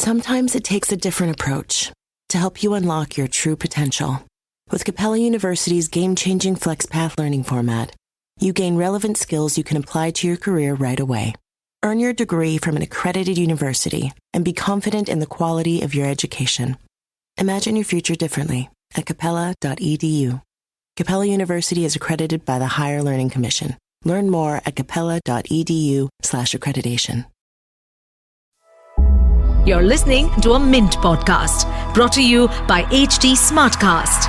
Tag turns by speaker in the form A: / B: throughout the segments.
A: Sometimes it takes a different approach to help you unlock your true potential. With Capella University's game-changing FlexPath learning format, you gain relevant skills you can apply to your career right away. Earn your degree from an accredited university and be confident in the quality of your education. Imagine your future differently at capella.edu. Capella University is accredited by the Higher Learning Commission. Learn more at capella.edu/accreditation.
B: You're listening to a Mint podcast brought to you by HT Smartcast.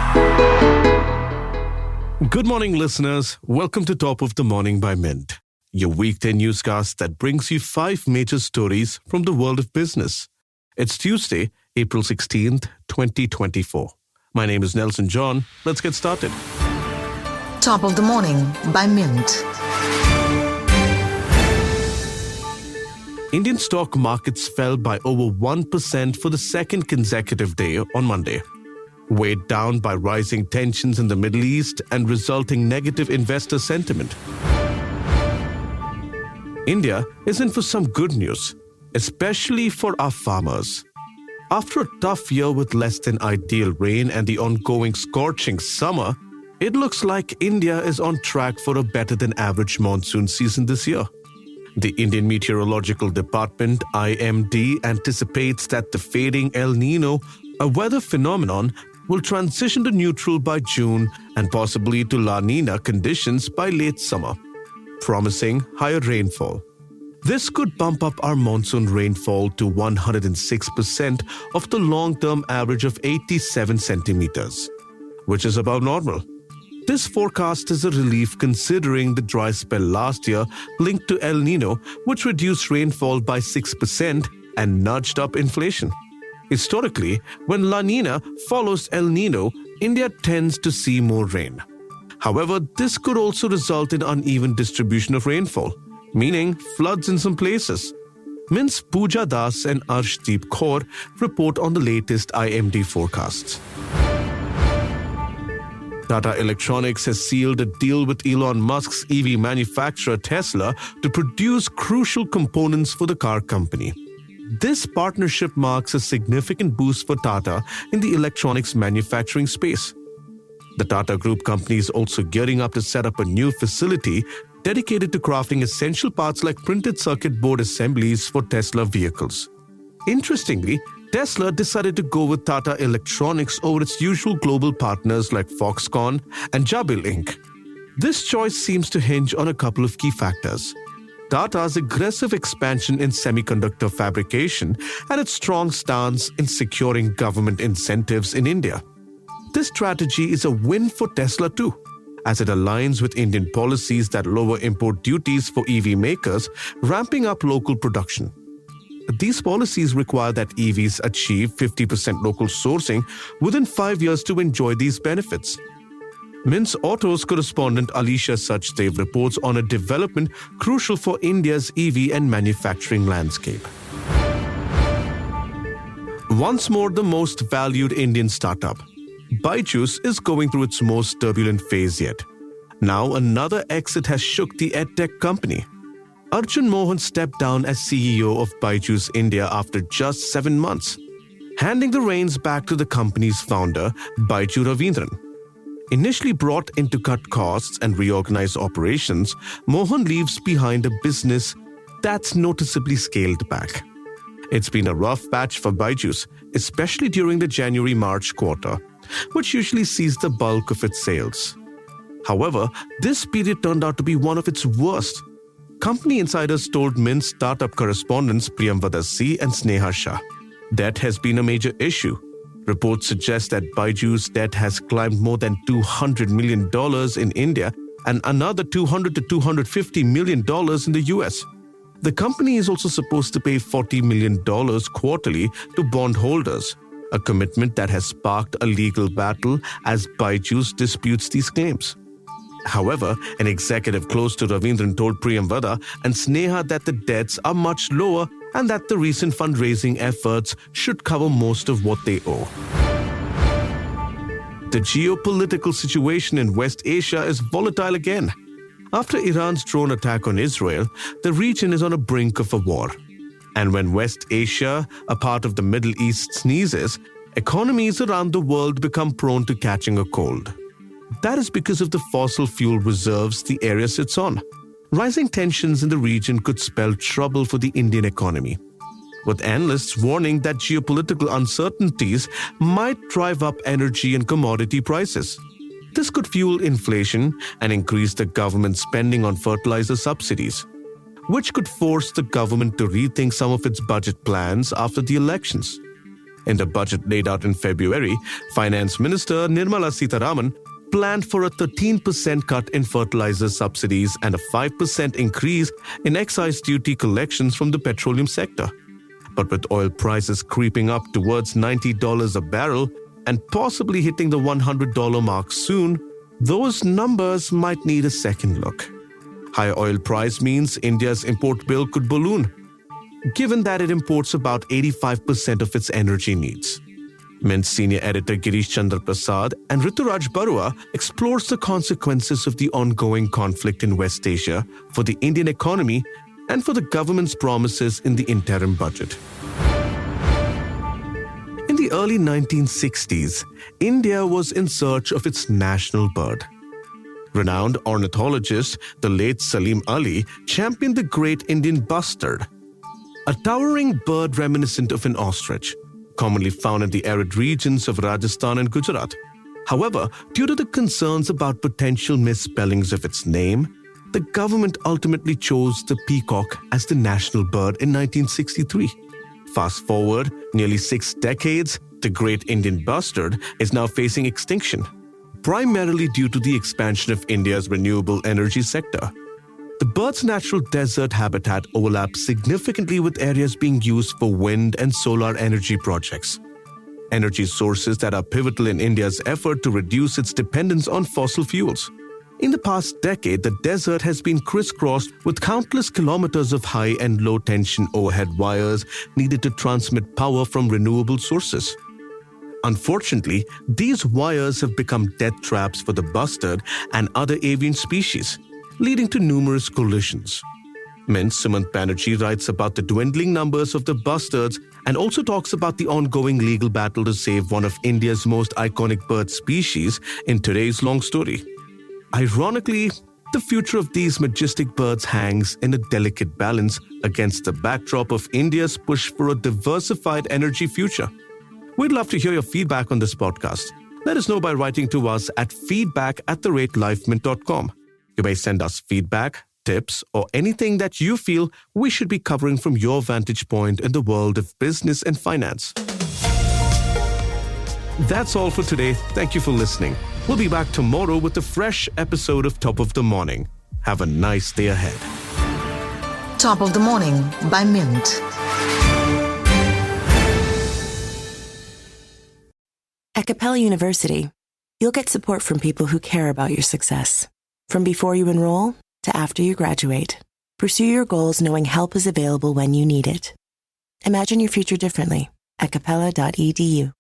C: Good morning, listeners. Welcome to Top of the Morning by Mint, your weekday newscast that brings you 5 major stories from the world of business. It's Tuesday, April 16th, 2024. My name is Nelson John. Let's get started.
D: Top of the Morning by Mint.
C: Indian stock markets fell by over 1% for the second consecutive day on Monday, weighed down by rising tensions in the Middle East and resulting negative investor sentiment. India is in for some good news, especially for our farmers. After a tough year with less than ideal rain and the ongoing scorching summer, it looks like India is on track for a better than average monsoon season this year. The Indian Meteorological Department, IMD, anticipates that the fading El Niño, a weather phenomenon, will transition to neutral by June and possibly to La Niña conditions by late summer, promising higher rainfall. This could bump up our monsoon rainfall to 106% of the long-term average of 87 centimeters, which is about normal. This forecast is a relief considering the dry spell last year linked to El Niño, which reduced rainfall by 6% and nudged up inflation. Historically, when La Niña follows El Niño, India tends to see more rain. However, this could also result in uneven distribution of rainfall, meaning floods in some places. Mint's Puja and Arshdeep Kaur report on the latest IMD forecasts. Tata Electronics has sealed a deal with Elon Musk's EV manufacturer Tesla to produce crucial components for the car company. This partnership marks a significant boost for Tata in the electronics manufacturing space. The Tata Group company is also gearing up to set up a new facility dedicated to crafting essential parts like printed circuit board assemblies for Tesla vehicles. Interestingly, Tesla decided to go with Tata Electronics over its usual global partners like Foxconn and Jabil Inc. This choice seems to hinge on a couple of key factors: Tata's aggressive expansion in semiconductor fabrication and its strong stance in securing government incentives in India. This strategy is a win for Tesla too, as it aligns with Indian policies that lower import duties for EV makers, ramping up local production. These policies require that EVs achieve 50% local sourcing within 5 years to enjoy these benefits. Mint's Autos correspondent Alisha Sachdev reports on a development crucial for India's EV and manufacturing landscape. Once more, the most valued Indian startup, Byju's, is going through its most turbulent phase yet. Now another exit has shook the edtech company. Arjun Mohan stepped down as CEO of Byju's India after just 7 months, handing the reins back to the company's founder, Baiju Ravindran. Initially brought in to cut costs and reorganize operations, Mohan leaves behind a business that's noticeably scaled back. It's been a rough patch for Byju's, especially during the January-March quarter, which usually sees the bulk of its sales. However, this period turned out to be one of its worst. Company insiders told Mint startup correspondents Priyamvada C. and Sneha Shah. Debt has been a major issue. Reports suggest that Byju's debt has climbed more than $200 million in India and another $200 to $250 million in the US. The company is also supposed to pay $40 million quarterly to bondholders, a commitment that has sparked a legal battle as Byju's disputes these claims. However, an executive close to Ravindran told Priyamvada and Sneha that the debts are much lower and that the recent fundraising efforts should cover most of what they owe. The geopolitical situation in West Asia is volatile again. After Iran's drone attack on Israel, the region is on the brink of a war. And when West Asia, a part of the Middle East, sneezes, economies around the world become prone to catching a cold. That is because of the fossil fuel reserves the area sits on. Rising tensions in the region could spell trouble for the Indian economy, with analysts warning that geopolitical uncertainties might drive up energy and commodity prices. This could fuel inflation and increase the government spending on fertilizer subsidies, which could force the government to rethink some of its budget plans after the elections. In the budget laid out in February, Finance Minister Nirmala Sitharaman planned for a 13% cut in fertilizer subsidies and a 5% increase in excise duty collections from the petroleum sector. But with oil prices creeping up towards $90 a barrel and possibly hitting the $100 mark soon, those numbers might need a second look. High oil price means India's import bill could balloon, given that it imports about 85% of its energy needs. Mint senior editor Girish Chandra Prasad and Rituraj Barua explores the consequences of the ongoing conflict in West Asia for the Indian economy and for the government's promises in the interim budget. In the early 1960s, India was in search of its national bird. Renowned ornithologist, the late Salim Ali, championed the great Indian Bustard, a towering bird reminiscent of an ostrich, commonly found in the arid regions of Rajasthan and Gujarat. However, due to the concerns about potential misspellings of its name, the government ultimately chose the peacock as the national bird in 1963. Fast forward nearly 6 decades, the great Indian Bustard is now facing extinction, primarily due to the expansion of India's renewable energy sector. The bird's natural desert habitat overlaps significantly with areas being used for wind and solar energy projects, energy sources that are pivotal in India's effort to reduce its dependence on fossil fuels. In the past decade, the desert has been crisscrossed with countless kilometers of high and low tension overhead wires needed to transmit power from renewable sources. Unfortunately, these wires have become death traps for the bustard and other avian species, leading to numerous collisions. Mint Sumant Banerjee writes about the dwindling numbers of the bustards and also talks about the ongoing legal battle to save one of India's most iconic bird species in today's long story. Ironically, the future of these majestic birds hangs in a delicate balance against the backdrop of India's push for a diversified energy future. We'd love to hear your feedback on this podcast. Let us know by writing to us at feedback@lifemint.com. You may send us feedback, tips, or anything that you feel we should be covering from your vantage point in the world of business and finance. That's all for today. Thank you for listening. We'll be back tomorrow with a fresh episode of Top of the Morning. Have a nice day ahead.
D: Top of the Morning by Mint.
A: At Capella University, you'll get support from people who care about your success. From before you enroll to after you graduate, pursue your goals knowing help is available when you need it. Imagine your future differently at capella.edu.